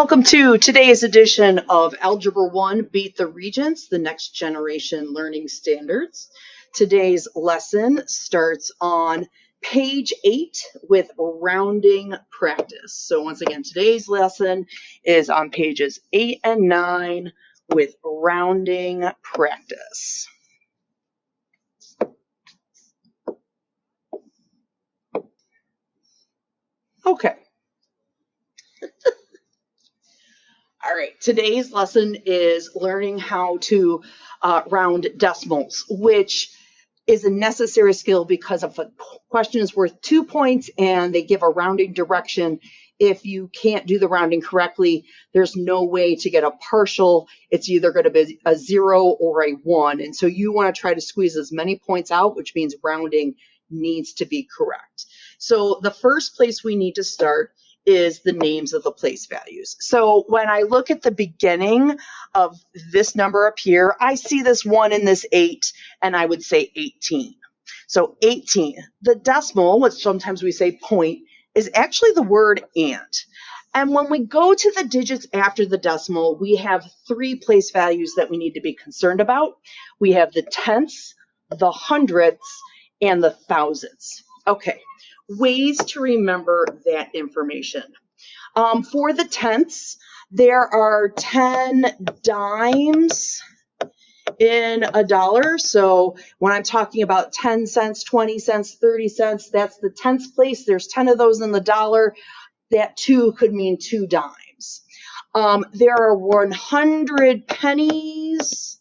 Welcome to today's edition of Algebra 1 Beat the Regents, the Next Generation Learning Standards. Today's lesson starts on page 8 with rounding practice. So once again, today's lesson is on pages 8 and 9 with rounding practice. Okay. All right, today's lesson is learning how to round decimals, which is a necessary skill because if a question is worth 2 points and they give a rounding direction, if you can't do the rounding correctly, there's no way to get a partial. It's either going to be a 0 or a 1. And so you want to try to squeeze as many points out, which means rounding needs to be correct. So the first place we need to start is the names of the place values. So when I look at the beginning of this number up here, I see this 1 and this 8, and I would say 18. So 18, the decimal, which sometimes we say point, is actually the word and. And when we go to the digits after the decimal, we have 3 place values that we need to be concerned about. We have the tenths, the hundredths, and the thousandths. Okay. Ways to remember that information. For the tenths, there are 10 dimes in a dollar. So when I'm talking about 10 cents, 20 cents, 30 cents, that's the tenths place. There's 10 of those in the dollar. That 2 could mean 2 dimes. There are 100 pennies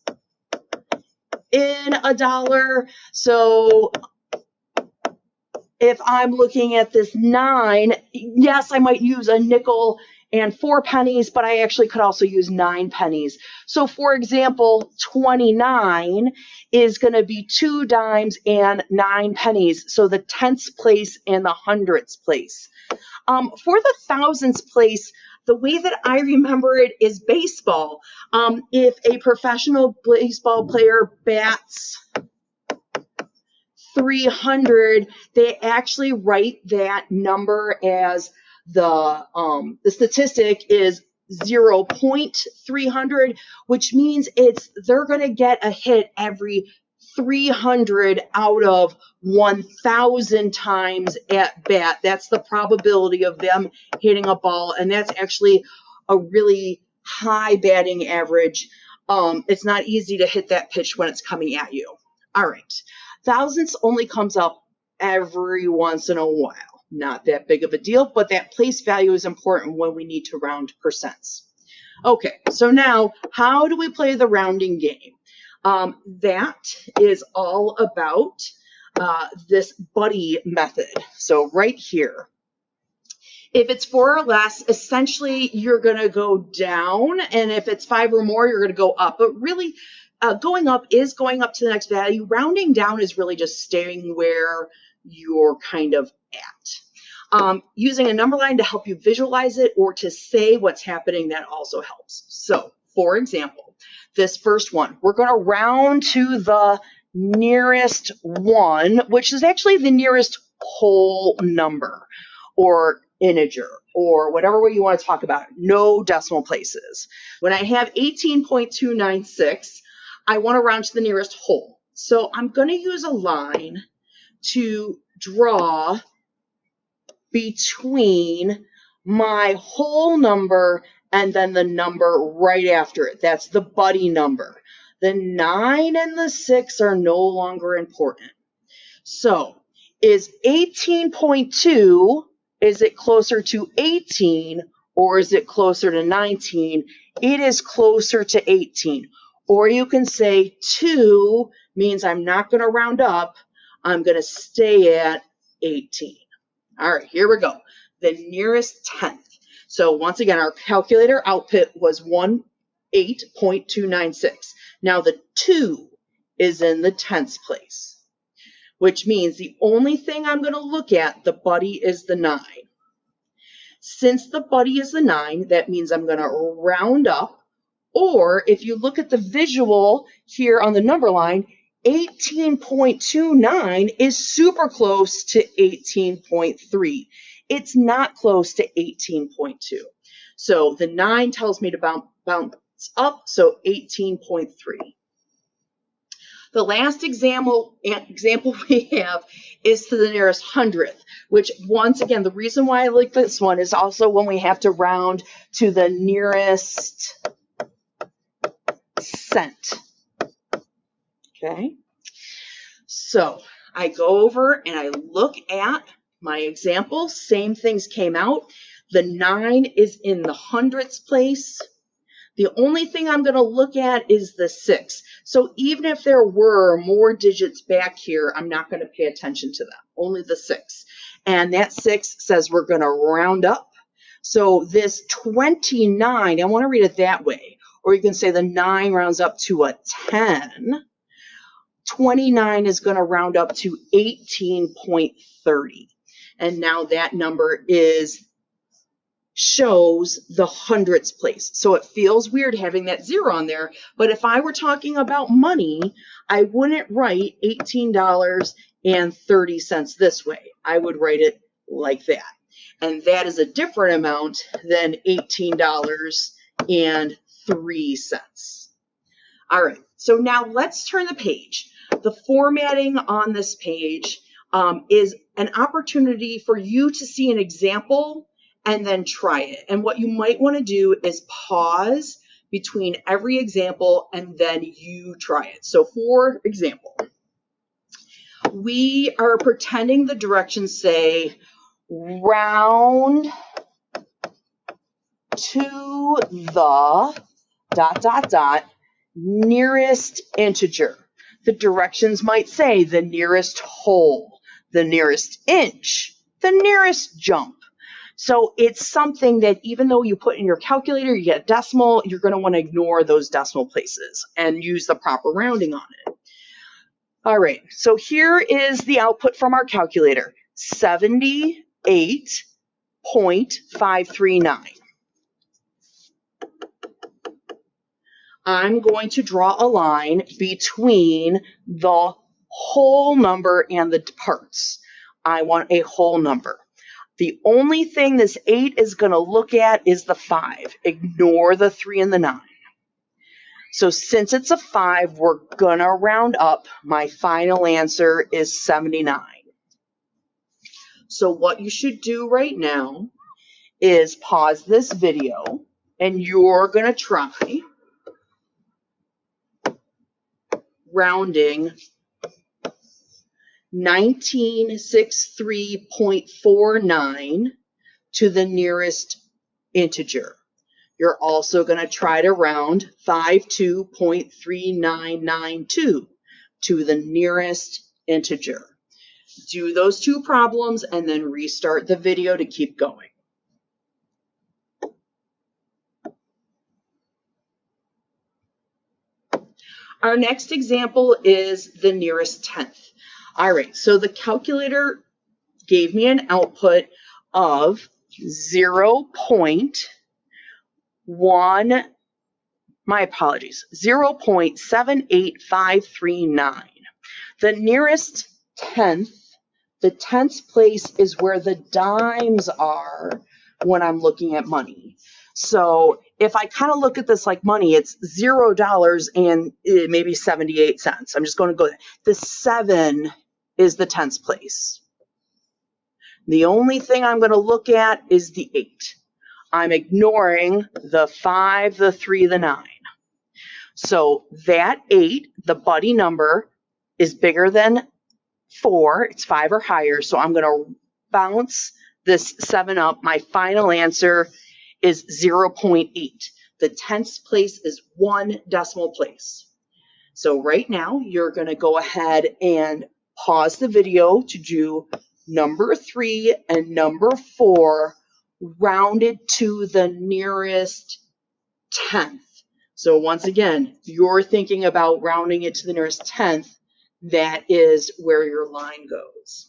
in a dollar. So if I'm looking at this 9, yes, I might use a nickel and 4 pennies, but I actually could also use 9 pennies. So for example, 29 is going to be 2 dimes and 9 pennies. So the tenths place and the hundredths place. For the thousandths place, the way that I remember it is baseball. If a professional baseball player bats 300, they actually write that number as the statistic is 0.300, which means they're going to get a hit every 300 out of 1,000 times at bat. That's the probability of them hitting a ball, and that's actually a really high batting average. It's not easy to hit that pitch when it's coming at you. All right. Thousandths only comes up every once in a while. Not that big of a deal, but that place value is important when we need to round percents. Okay, so now how do we play the rounding game? That is all about this buddy method. So right here, if it's 4 or less, essentially you're going to go down, and if it's 5 or more, you're going to go up. But really, going up is going up to the next value. Rounding down is really just staying where you're kind of at. Using a number line to help you visualize it or to say what's happening, that also helps. So, for example, this first one, we're going to round to the nearest 1, which is actually the nearest whole number or integer or whatever way you want to talk about it. No decimal places. When I have 18.296, I want to round to the nearest whole. So I'm going to use a line to draw between my whole number and then the number right after it. That's the buddy number. The 9 and the 6 are no longer important. So is 18.2, is it closer to 18 or is it closer to 19? It is closer to 18. Or you can say 2 means I'm not going to round up. I'm going to stay at 18. All right, here we go. The nearest tenth. So once again, our calculator output was 18.296. Now the 2 is in the tenths place, which means the only thing I'm going to look at, the buddy, is the 9. Since the buddy is the 9, that means I'm going to round up. Or if you look at the visual here on the number line, 18.29 is super close to 18.3. It's not close to 18.2. So the 9 tells me to bounce up, so 18.3. The last example we have is to the nearest hundredth, which once again, the reason why I like this one is also when we have to round to the nearest cent. Okay, so I go over and I look at my example, same things came out. The 9 is in the hundredths place. The only thing I'm going to look at is the 6. So even if there were more digits back here, I'm not going to pay attention to them, only the 6. And that 6 says we're going to round up. So this 29, I want to read it that way. Or you can say the 9 rounds up to a 10. 29 is going to round up to 18.30. And now that number shows the hundredths place. So it feels weird having that 0 on there, but if I were talking about money, I wouldn't write $18.30 this way. I would write it like that. And that is a different amount than $18.03. All right, so now let's turn the page. The formatting on this page is an opportunity for you to see an example and then try it. And what you might want to do is pause between every example and then you try it. So for example, we are pretending the directions say round to the ... nearest integer. The directions might say the nearest whole, the nearest inch, the nearest jump. So it's something that even though you put in your calculator, you get a decimal, you're going to want to ignore those decimal places and use the proper rounding on it. All right, so here is the output from our calculator, 78.539. I'm going to draw a line between the whole number and the parts. I want a whole number. The only thing this 8 is going to look at is the 5. Ignore the 3 and the 9. So since it's a 5, we're going to round up. My final answer is 79. So what you should do right now is pause this video, and you're going to try rounding 1963.49 to the nearest integer. You're also going to try to round 52.3992 to the nearest integer. Do those two problems and then restart the video to keep going. Our next example is the nearest tenth. All right, so the calculator gave me an output of 0.78539. The nearest tenth, the tenths place is where the dimes are when I'm looking at money. So if I kind of look at this like money, it's $0 and maybe 78 cents. I'm just going to go there. The 7 is the tenths place. The only thing I'm going to look at is the 8. I'm ignoring the 5, the 3, the 9. So that 8, the buddy number, is bigger than 4. It's 5 or higher. So I'm going to bounce this 7 up. My final answer is 0.8. The tenths place is 1 decimal place. So right now, you're going to go ahead and pause the video to do number 3 and number 4 rounded to the nearest tenth. So once again, you're thinking about rounding it to the nearest tenth. That is where your line goes.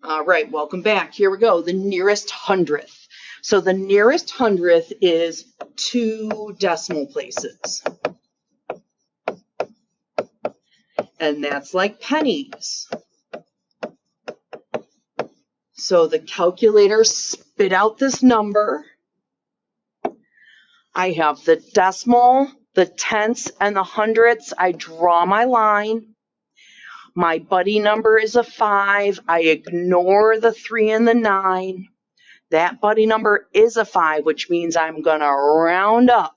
All right, welcome back. Here we go, the nearest hundredth. So the nearest hundredth is 2 decimal places. and that's like pennies. So the calculator spit out this number. I have the decimal, the tenths, and the hundredths. I draw my line. My buddy number is a 5. I ignore the 3 and the 9. That buddy number is a 5, which means I'm going to round up.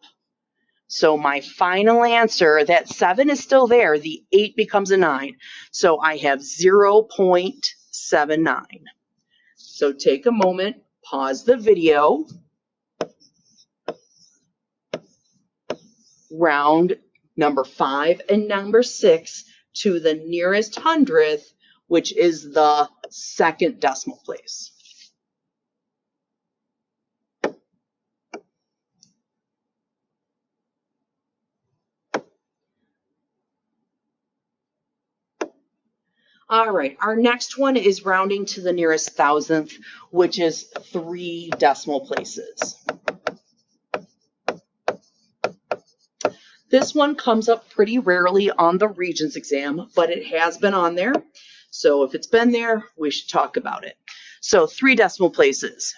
So my final answer, that 7 is still there. The 8 becomes a 9. So I have 0.79. So take a moment, pause the video, round number 5 and number 6 to the nearest hundredth, which is the second decimal place. All right, our next one is rounding to the nearest thousandth, which is 3 decimal places. This one comes up pretty rarely on the Regents exam, but it has been on there. So if it's been there, we should talk about it. So 3 decimal places.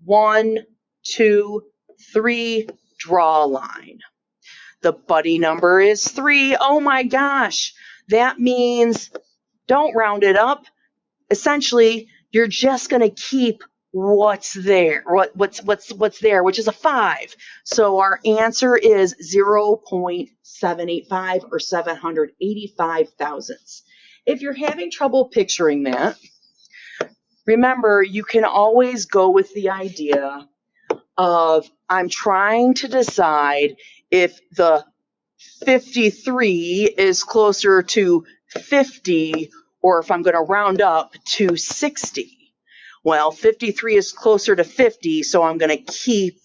1, 2, 3, draw a line. The buddy number is 3. Oh my gosh, that means don't round it up. Essentially, you're just going to keep what's there, what's there, which is a 5. So our answer is 0.785 or 785 thousandths. If you're having trouble picturing that, remember, you can always go with the idea of I'm trying to decide if the 53 is closer to 50 or if I'm going to round up to 60. Well, 53 is closer to 50, so I'm going to keep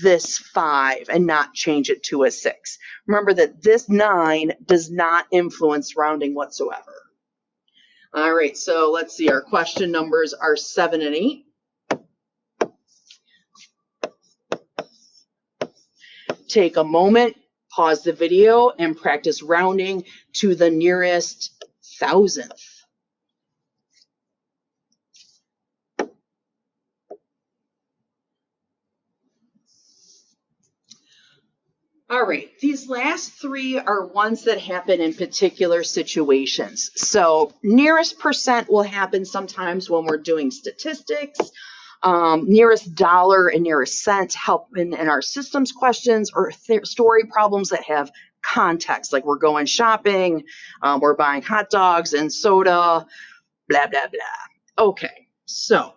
this 5 and not change it to a 6. Remember that this 9 does not influence rounding whatsoever. All right, so let's see. Our question numbers are 7 and 8. Take a moment, pause the video, and practice rounding to the nearest thousandth. All right, these last 3 are ones that happen in particular situations. So nearest percent will happen sometimes when we're doing statistics. Nearest dollar and nearest cent help in our systems questions or story problems that have context, like we're going shopping, we're buying hot dogs and soda, blah, blah, blah. Okay, so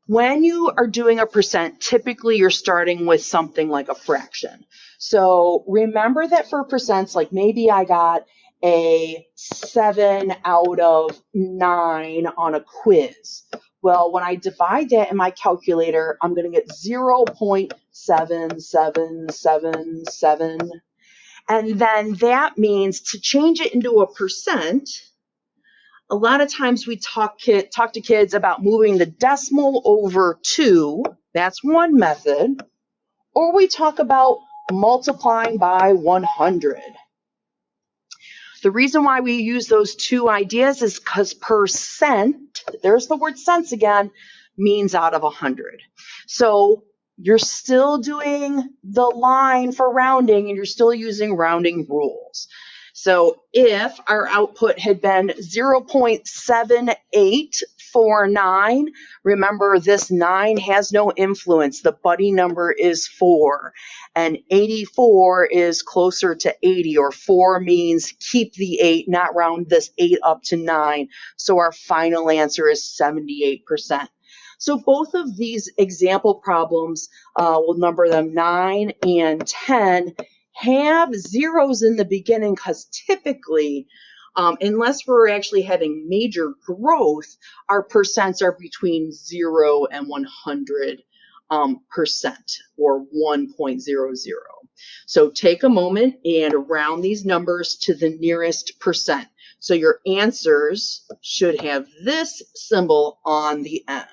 when you are doing a percent, typically you're starting with something like a fraction. So remember that for percents, like maybe I got a 7 out of 9 on a quiz. Well, when I divide that in my calculator, I'm going to get 0.7777. And then that means to change it into a percent, a lot of times we talk to kids about moving the decimal over 2. That's one method. Or we talk about multiplying by 100. The reason why we use those 2 ideas is because percent, there's the word cents again, means out of 100. So you're still doing the line for rounding and you're still using rounding rules. So if our output had been 0.7849, remember this 9 has no influence. The buddy number is 4, and 84 is closer to 80, or 4 means keep the 8, not round this 8 up to 9. So our final answer is 78%. So both of these example problems, we'll number them 9 and 10, have zeros in the beginning because typically, unless we're actually having major growth, our percents are between 0 and 100 percent, or 1.00. So take a moment and round these numbers to the nearest percent. So your answers should have this symbol on the end.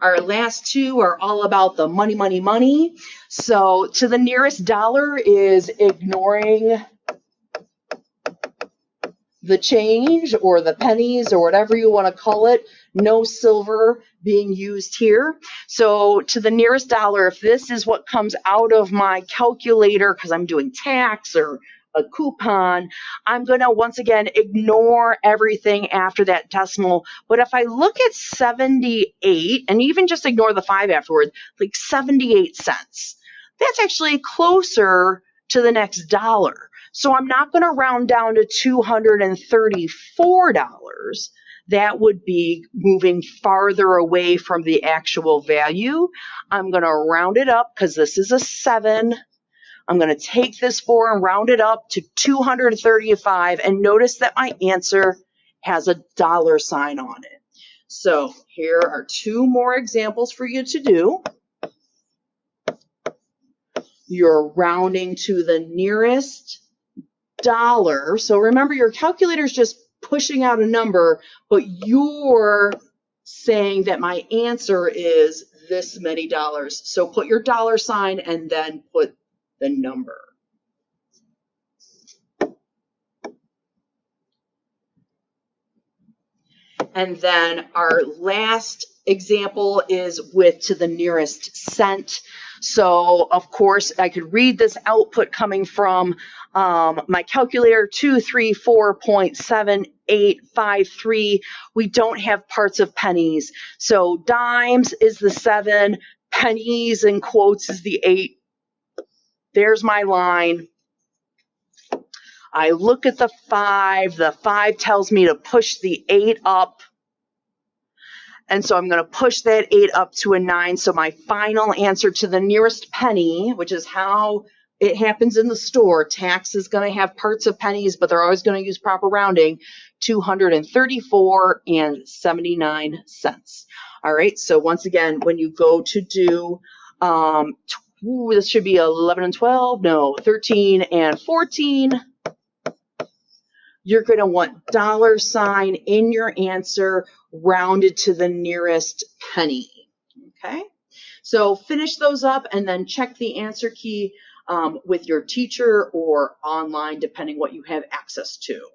Our last two are all about the money, money, money. So to the nearest dollar is ignoring the change or the pennies or whatever you want to call it. No silver being used here. So to the nearest dollar, if this is what comes out of my calculator because I'm doing tax or a coupon, I'm going to once again ignore everything after that decimal. But if I look at 78 and even just ignore the 5 afterwards, like 78 cents, that's actually closer to the next dollar. So I'm not going to round down to $234. That would be moving farther away from the actual value. I'm going to round it up because this is a 7. I'm going to take this 4 and round it up to 235. And notice that my answer has a dollar sign on it. So here are 2 more examples for you to do. You're rounding to the nearest dollar. So remember, your calculator is just pushing out a number, but you're saying that my answer is this many dollars. So put your dollar sign and then put the number. And then our last example is with to the nearest cent. So of course I could read this output coming from my calculator, 234.7853. We don't have parts of pennies. So dimes is the 7, pennies in quotes is the 8. There's my line. I look at the 5. The 5 tells me to push the 8 up. And so I'm going to push that 8 up to a 9. So my final answer to the nearest penny, which is how it happens in the store, tax is going to have parts of pennies, but they're always going to use proper rounding, 234.79 cents. All right. So once again, when you go to do, this should be 11 and 12, no, 13 and 14. You're going to want dollar sign in your answer rounded to the nearest penny. Okay, so finish those up and then check the answer key with your teacher or online, depending what you have access to.